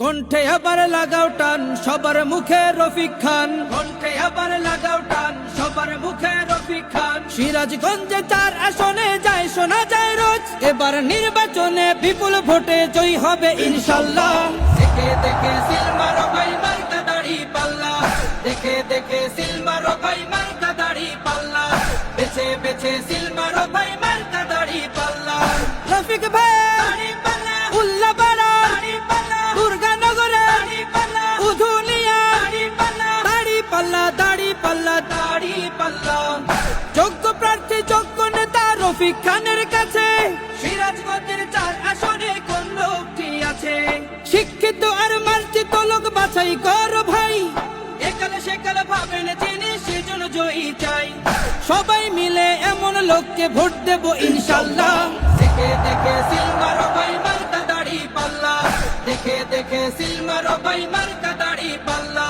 কণ্ঠে আবার লাগাও টান সবার মুখে রফিক খান, কণ্ঠে আবার লাগাও টান সবার মুখে রফিক খান। সিরাজগঞ্জে 4 আসনে যায় শোনা যায় রোজ, এবার নির্বাচনে বিপুল ভোটে জয় হবে ইনশাল্লাহ। দেখে দেখে সিলমার ভাই মার্কা দাড়ি পাল্লা, দেখে দেখে সিলমার ভাই মার্কা দাড়ি পাল্লা, বেছে বেছে সিলমার ভাই মার্কা দাড়ি পাল্লা। রফিক ভাই যোগ্য প্রার্থী যোগ্য নেতা রফিক খানের কাছে সিরাজগঞ্জের 4 আসনে কোন লোকটি আছে? শিক্ষিত আর মার্জিত লোক বাছাই কর ভাই, একালে সেকালে ভাবেন চিনি সেজন্য জয়ী চাই। সবাই মিলে এমন লোককে ভোট দেব ইনশাল্লাহ। দেখে দেখে সিলমার ভাই মার্কা দাড়ি পাল্লা, দেখে দেখে সিলমার ভাই মার্কা দাড়ি পাল্লা,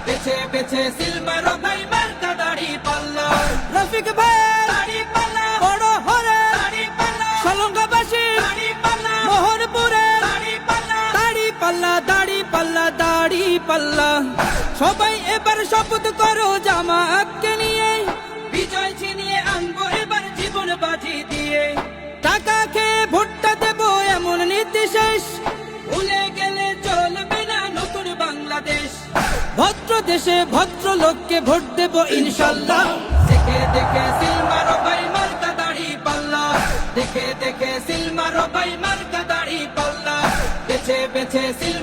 বেছে বেছে সিলমার ভাই মার্কা দাড়ি পাল্লা। রফিক ভাই দাড়ি পাল্লা বড় হরে দাড়ি পাল্লা, সলঙ্গাবাসী দাড়ি পাল্লা, মোহনপুরে দাড়ি পাল্লা, দাড়ি পাল্লা দাড়ি পাল্লা দাড়ি পাল্লা। সবাই এবার শপথ করো জামাতকে নিয়ে, বিজয় ছিনিয়ে আনবো এবার জীবন বাজি দিয়ে। টাকা খেয়ে ভোটটা দেবো এমন নীতি শেষ, ভুলে গেলে চলবে না নতুন বাংলাদেশ। ভদ্র দেশে ভদ্র লোককে ভোট দেব ইনশাল্লাহ। দেখে দেখে সিলমার ভাই মার্কা দাড়ি পাল্লা, দেখে দেখে সিলমার ভাই মার্কা দাড়ি পাল্লা, বেছে বেছে সিল